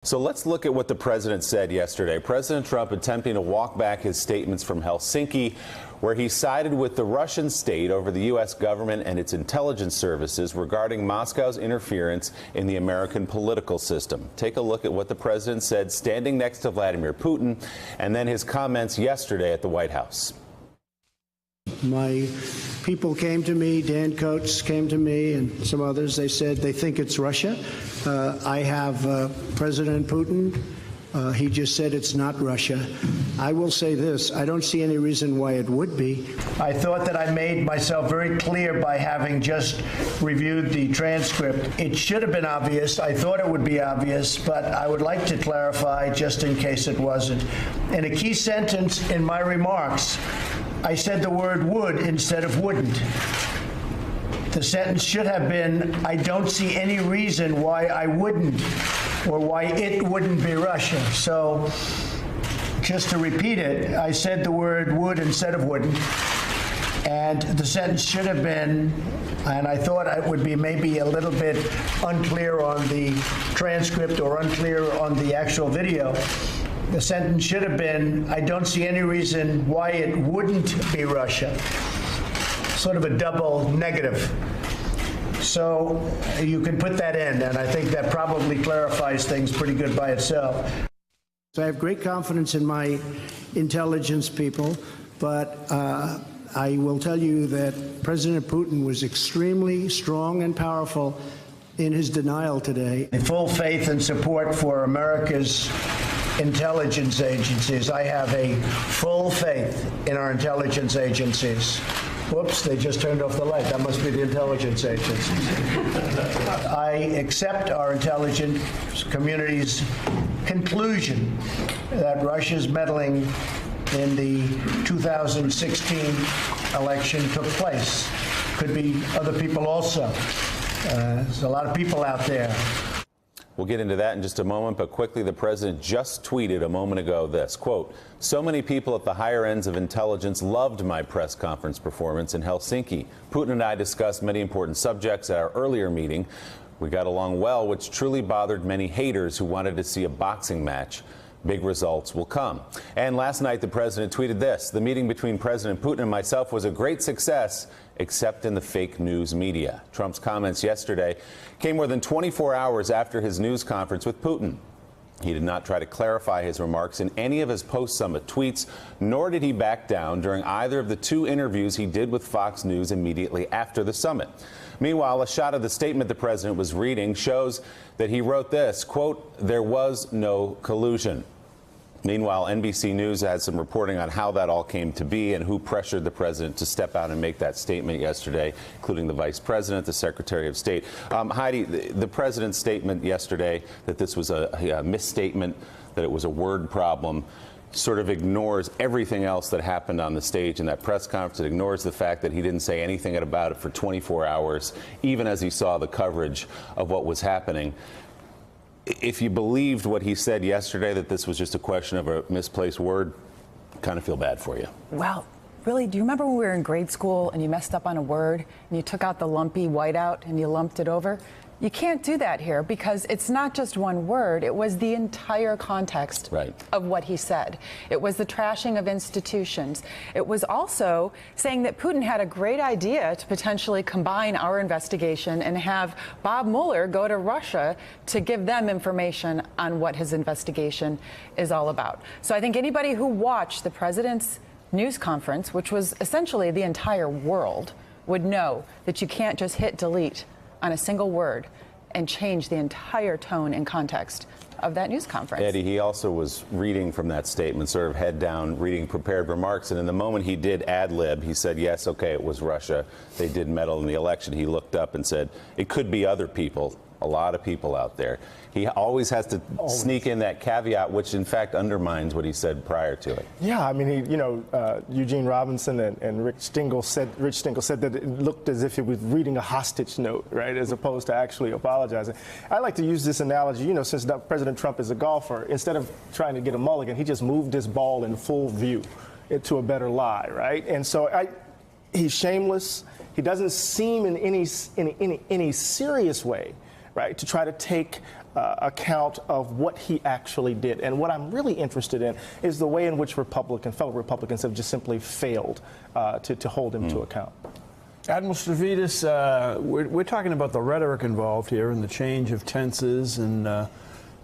So let's look at what the president said yesterday. President Trump attempting to walk back his statements from Helsinki, where he sided with the Russian state over the U.S. government and its intelligence services regarding Moscow's interference in the American political system. Take a look at what the president said standing next to Vladimir Putin, and then his comments yesterday at the White House. My people came to me, Dan Coates came to me, and some others. They said they think it's Russia. I have President Putin. He just said it's not Russia. I will say this. I don't see any reason why it would be. I thought that I made myself very clear by having just reviewed the transcript. It should have been obvious. I thought it would be obvious, but I would like to clarify just in case it wasn't. In a key sentence in my remarks, I said the word would instead of wouldn't. The sentence should have been, I don't see any reason why I wouldn't, or why it wouldn't be Russia. So just to repeat it, I said the word would instead of wouldn't. And the sentence should have been, and I thought it would be maybe a little bit unclear on the transcript or unclear on the actual video. The sentence should have been, I don't see any reason why it wouldn't be Russia. Sort of a double negative. So you can put that in, and I think that probably clarifies things pretty good by itself. So I have great confidence in my intelligence people, but I will tell you that President Putin was extremely strong and powerful in his denial today. Full faith and support for America's intelligence agencies. I have a full faith in our intelligence agencies. Whoops, they just turned off the light. That must be the intelligence agencies. I accept our intelligence community's conclusion that Russia's meddling in the 2016 election took place. Could be other people also. There's a lot of people out there. We'll get into that in just a moment, but quickly, the president just tweeted a moment ago this, quote, so many people at the higher ends of intelligence loved my press conference performance in Helsinki. Putin and I discussed many important subjects at our earlier meeting. We got along well, which truly bothered many haters who wanted to see a boxing match. Big results will come. And last night, the president tweeted this, the meeting between President Putin and myself was a great success, except in the fake news media. Trump's comments yesterday came more than 24 hours after his news conference with Putin. He did not try to clarify his remarks in any of his post-summit tweets, nor did he back down during either of the two interviews he did with Fox News immediately after the summit. Meanwhile, a shot of the statement the president was reading shows that he wrote this, quote, there was no collusion. Meanwhile, NBC News had some reporting on how that all came to be and who pressured the president to step out and make that statement yesterday, including the vice president, the secretary of state. Heidi, the president's statement yesterday that this was a misstatement, that it was a word problem, sort of ignores everything else that happened on the stage in that press conference. It ignores the fact that he didn't say anything about it for 24 hours, even as he saw the coverage of what was happening. If you believed what he said yesterday, that this was just a question of a misplaced word, kind of feel bad for you. Well, really, do you remember when we were in grade school and you messed up on a word and you took out the lumpy whiteout and you lumped it over? You can't do that here because it's not just one word. It was the entire context of what he said. It was the trashing of institutions. It was also saying that Putin had a great idea to potentially combine our investigation and have Bob Mueller go to Russia to give them information on what his investigation is all about. So I think anybody who watched the president's news conference, which was essentially the entire world, would know that you can't just hit delete on a single word and change the entire tone and context of that news conference. Eddie, he also was reading from that statement, sort of head down, reading prepared remarks, and in the moment he did ad-lib, he said, yes, okay, it was Russia. They did meddle in the election. He looked up and said, it could be other people, a lot of people out there. He always has to sneak in that caveat, which in fact undermines what he said prior to it. Yeah, I mean, Eugene Robinson and Rich Stingel said that it looked as if he was reading a hostage note, right, as opposed to actually apologizing. I like to use this analogy, since President Trump is a golfer, instead of trying to get a mulligan, he just moved his ball in full view to a better lie, right? And so he's shameless. He doesn't seem in any serious way, right, to try to take account of what he actually did. And what I'm really interested in is the way in which fellow Republicans have just simply failed to hold him to account. Admiral Stavridis, we're talking about the rhetoric involved here and the change of tenses and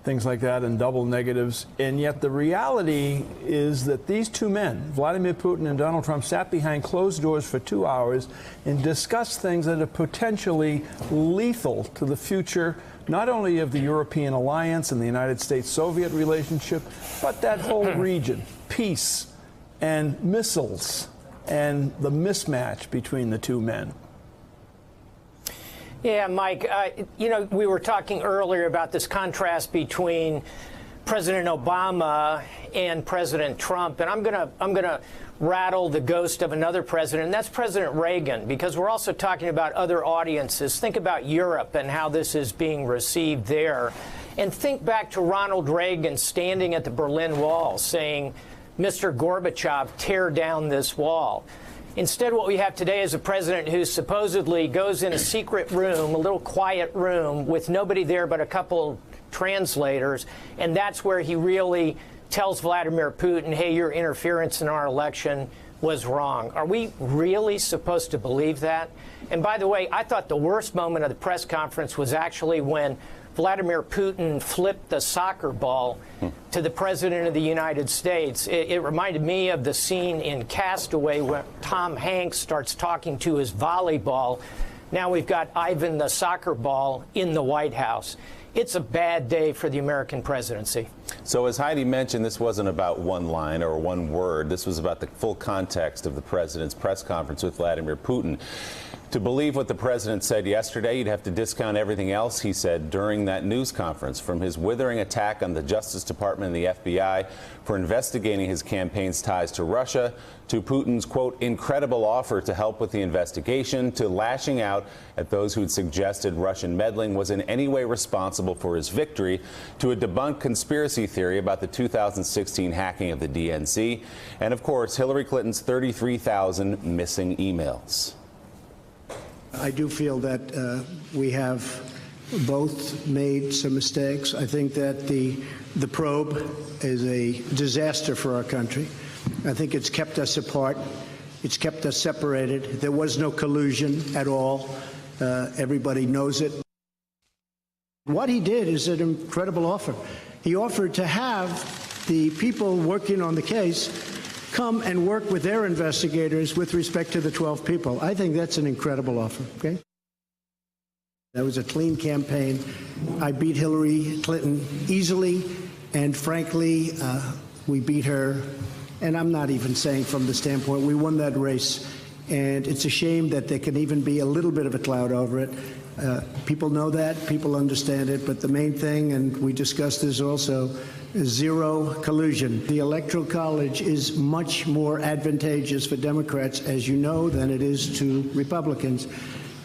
things like that and double negatives. And yet the reality is that these two men, Vladimir Putin and Donald Trump, sat behind closed doors for 2 hours and discussed things that are potentially lethal to the future, not only of the European alliance and the United States-Soviet relationship, but that whole region, peace and missiles and the mismatch between the two men. Yeah, Mike, we were talking earlier about this contrast between President Obama and President Trump, and I'm gonna rattle the ghost of another president, and that's President Reagan, because we're also talking about other audiences. Think about Europe and how this is being received there, and think back to Ronald Reagan standing at the Berlin Wall saying, "Mr. Gorbachev, tear down this wall." Instead, what we have today is a president who supposedly goes in a secret room, a little quiet room, with nobody there but a couple translators, and that's where he really tells Vladimir Putin, hey, your interference in our election was wrong. Are we really supposed to believe that? And by the way, I thought the worst moment of the press conference was actually when Vladimir Putin flipped the soccer ball to the President of the United States. It reminded me of the scene in Castaway where Tom Hanks starts talking to his volleyball. Now we've got Ivan the soccer ball in the White House. It's a bad day for the American presidency. So as Heidi mentioned, this wasn't about one line or one word. This was about the full context of the president's press conference with Vladimir Putin. To believe what the president said yesterday, you'd have to discount everything else he said during that news conference, from his withering attack on the Justice Department and the FBI for investigating his campaign's ties to Russia, to Putin's, quote, incredible offer to help with the investigation, to lashing out at those who'd suggested Russian meddling was in any way responsible for his victory, to a debunked conspiracy theory about the 2016 hacking of the DNC, and, of course, Hillary Clinton's 33,000 missing emails. I do feel that we have both made some mistakes. I think that the probe is a disaster for our country. I think it's kept us apart. It's kept us separated. There was no collusion at all. Everybody knows it. What he did is an incredible offer. He offered to have the people working on the case come and work with their investigators with respect to the 12 people. I think that's an incredible offer, okay? That was a clean campaign. I beat Hillary Clinton easily, and frankly, we beat her, and I'm not even saying from the standpoint, we won that race, and it's a shame that there can even be a little bit of a cloud over it. People know that, people understand it, but the main thing, and we discussed this also, zero collusion. The Electoral College is much more advantageous for Democrats, as you know, than it is to Republicans.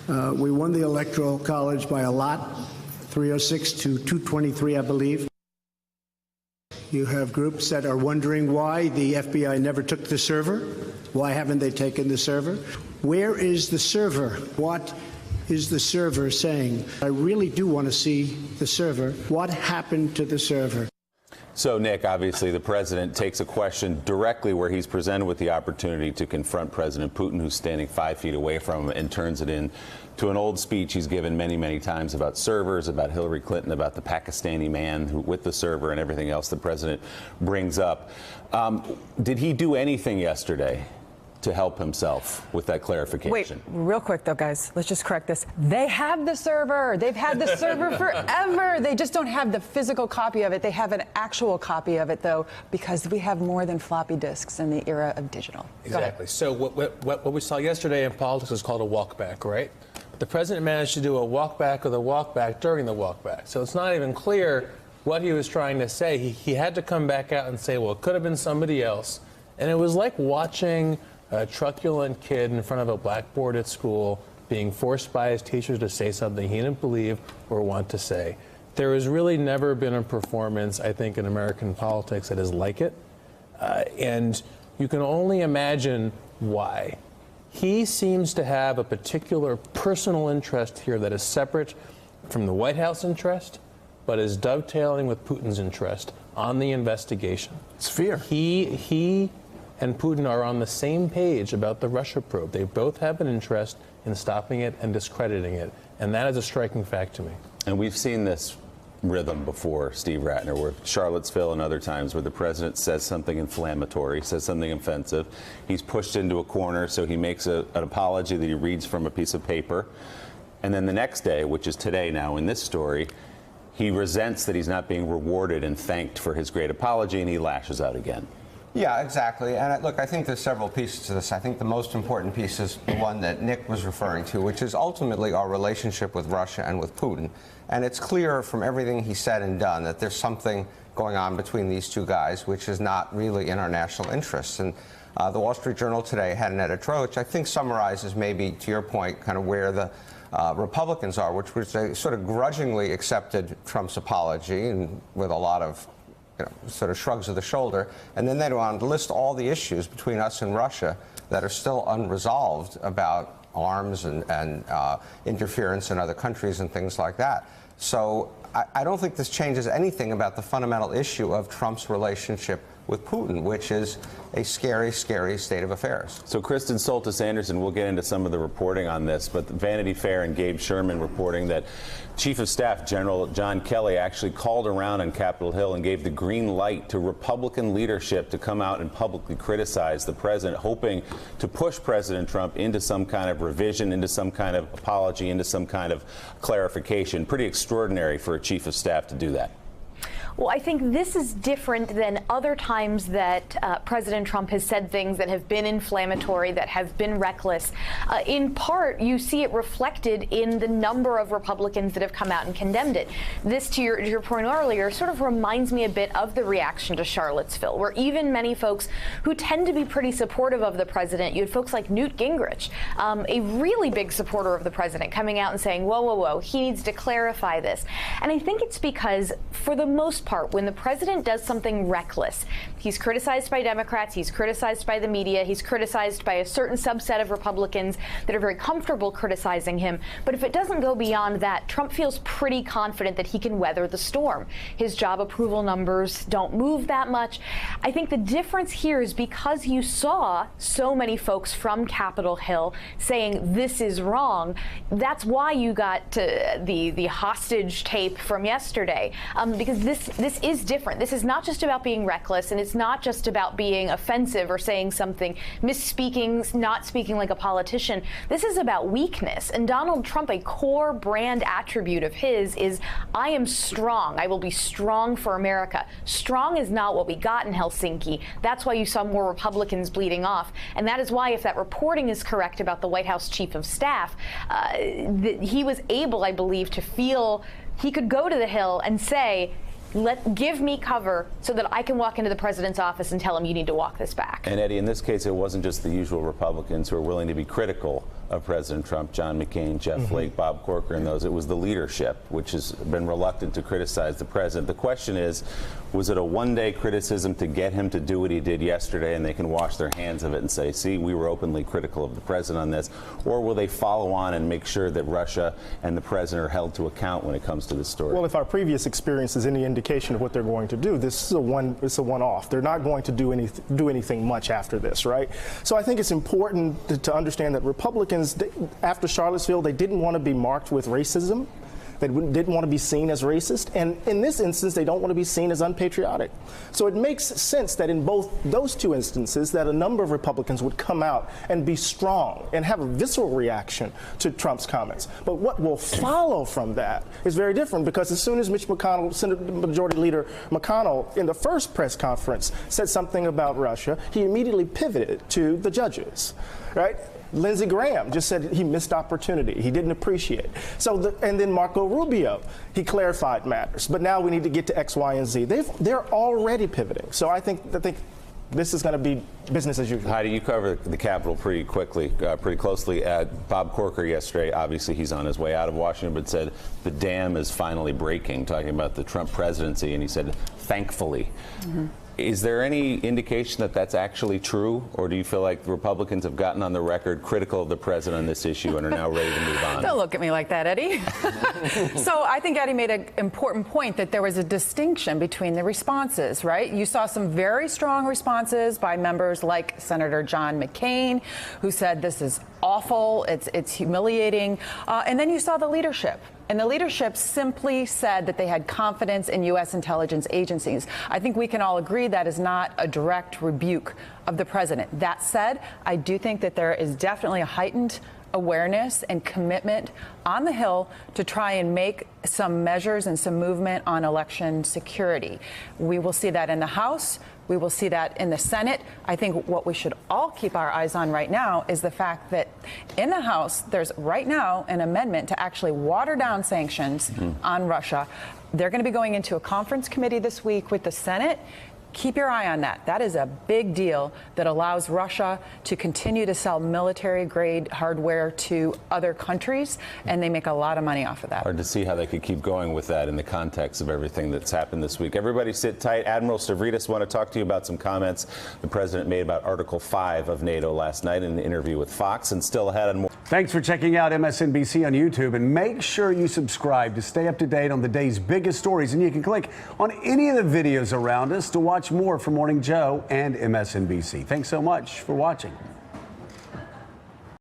We won the Electoral College by a lot, 306 to 223, I believe. You have groups that are wondering why the FBI never took the server. Why haven't they taken the server? Where is the server? What is the server saying? I really do want to see the server. What happened to the server? So, Nick, obviously the president takes a question directly where he's presented with the opportunity to confront President Putin, who's standing 5 feet away from him, and turns it into an old speech he's given many, many times about servers, about Hillary Clinton, about the Pakistani man with the server and everything else the president brings up. Did he do anything yesterday to help himself with that clarification? Wait, real quick though, guys, let's just correct this. They have the server. They've had the server forever. They just don't have the physical copy of it. They have an actual copy of it, though, because we have more than floppy disks in the era of digital. Exactly. So what we saw yesterday in politics is called a walkback, right? The president managed to do a walkback of the walkback during the walkback. So it's not even clear what he was trying to say. He had to come back out and say, well, it could have been somebody else. And it was like watching a truculent kid in front of a blackboard at school being forced by his teachers to say something he didn't believe or want to say. There has really never been a performance, I think, in American politics that is like it. And you can only imagine why. He seems to have a particular personal interest here that is separate from the White House interest, but is dovetailing with Putin's interest on the investigation. It's fear. He and Putin are on the same page about the Russia probe. They both have an interest in stopping it and discrediting it, and that is a striking fact to me. And we've seen this rhythm before, Steve Ratner, where Charlottesville and other times where the president says something inflammatory, says something offensive. He's pushed into a corner, so he makes an apology that he reads from a piece of paper. And then the next day, which is today now in this story, he resents that he's not being rewarded and thanked for his great apology, and he lashes out again. Yeah, exactly. And look, I think there's several pieces to this. I think the most important piece is the one that Nick was referring to, which is ultimately our relationship with Russia and with Putin. And it's clear from everything he said and done that there's something going on between these two guys which is not really in our national interests. And the Wall Street Journal today had an editorial which I think summarizes, maybe to your point, kind of where the Republicans are, which was they sort of grudgingly accepted Trump's apology and with a lot of sort of shrugs of the shoulder, and then they go on to list all the issues between us and Russia that are still unresolved about arms and interference in other countries and things like that. So I don't think this changes anything about the fundamental issue of Trump's relationship with Putin, which is a scary, scary state of affairs. So Kristen Soltis Anderson, we'll get into some of the reporting on this, but Vanity Fair and Gabe Sherman reporting that Chief of Staff General John Kelly actually called around on Capitol Hill and gave the green light to Republican leadership to come out and publicly criticize the president, hoping to push President Trump into some kind of revision, into some kind of apology, into some kind of clarification. Pretty extraordinary for a Chief of Staff to do that. Well, I think this is different than other times that President Trump has said things that have been inflammatory, that have been reckless. In part, you see it reflected in the number of Republicans that have come out and condemned it. This, to your point earlier, sort of reminds me a bit of the reaction to Charlottesville, where even many folks who tend to be pretty supportive of the president, you had folks like Newt Gingrich, a really big supporter of the president, coming out and saying, whoa, whoa, whoa, he needs to clarify this. And I think it's because, for the most part, when the president does something reckless, he's criticized by Democrats, he's criticized by the media, he's criticized by a certain subset of Republicans that are very comfortable criticizing him. But if it doesn't go beyond that, Trump feels pretty confident that he can weather the storm. His job approval numbers don't move that much. I think the difference here is because you saw so many folks from Capitol Hill saying this is wrong, that's why you got to the hostage tape from yesterday, because this is different. This is not just about being reckless, and it's not just about being offensive or saying something, misspeaking, not speaking like a politician. This is about weakness. And Donald Trump, a core brand attribute of his is, I am strong. I will be strong for America. Strong is not what we got in Helsinki. That's why you saw more Republicans bleeding off. And that is why, if that reporting is correct about the White House Chief of Staff, he was able, I believe, to feel he could go to the Hill and say, give me cover so that I can walk into the president's office and tell him you need to walk this back. And Eddie, in this case, it wasn't just the usual Republicans who are willing to be critical of President Trump, John McCain, Jeff Flake, Bob Corker, and those. It was the leadership, which has been reluctant to criticize the president. The question is, was it a one-day criticism to get him to do what he did yesterday and they can wash their hands of it and say, see, we were openly critical of the president on this? Or will they follow on and make sure that Russia and the president are held to account when it comes to this story? Well, if our previous experience is any indication of what they're going to do, this is it's a one-off. They're not going to do anything much after this, right? So I think it's important to understand that Republicans, after Charlottesville, they didn't want to be marked with racism. They didn't want to be seen as racist. And in this instance, they don't want to be seen as unpatriotic. So it makes sense that in both those two instances, that a number of Republicans would come out and be strong and have a visceral reaction to Trump's comments. But what will follow from that is very different, because as soon as Mitch McConnell, Senate Majority Leader McConnell, in the first press conference said something about Russia, he immediately pivoted to the judges, right? Lindsey Graham just said he missed opportunity. He didn't appreciate. So, and then Marco Rubio, he clarified matters. But now we need to get to X, Y, and Z. They're already pivoting. So I think this is going to be business as usual. Heidi, you covered the Capitol pretty closely. Bob Corker yesterday, obviously he's on his way out of Washington, but said the dam is finally breaking, talking about the Trump presidency, and he said, thankfully. Is there any indication that that's actually true, or do you feel like the Republicans have gotten on the record critical of the president on this issue and are now ready to move on? Don't look at me like that, Eddie. So I think Eddie made an important point that there was a distinction between the responses, right? You saw some very strong responses by members like Senator John McCain, who said this is awful, it's humiliating, and then you saw the leadership. And the leadership simply said that they had confidence in U.S. intelligence agencies. I think we can all agree that is not a direct rebuke of the president. That said, I do think that there is definitely a heightened awareness and commitment on the Hill to try and make some measures and some movement on election security. We will see that in the House. We will see that in the Senate. I think what we should all keep our eyes on right now is the fact that in the House, there's right now an amendment to actually water down sanctions on Russia. They're going to be going into a conference committee this week with the Senate. Keep your eye on that. That is a big deal that allows Russia to continue to sell military-grade hardware to other countries, and they make a lot of money off of that. Hard to see how they could keep going with that in the context of everything that's happened this week. Everybody sit tight. Admiral Stavridis, want to talk to you about some comments the president made about Article 5 of NATO last night in an interview with Fox, and still ahead on more. Thanks for checking out MSNBC on YouTube, and make sure you subscribe to stay up to date on the day's biggest stories. And you can click on any of the videos around us to watch more from Morning Joe and MSNBC. Thanks so much for watching.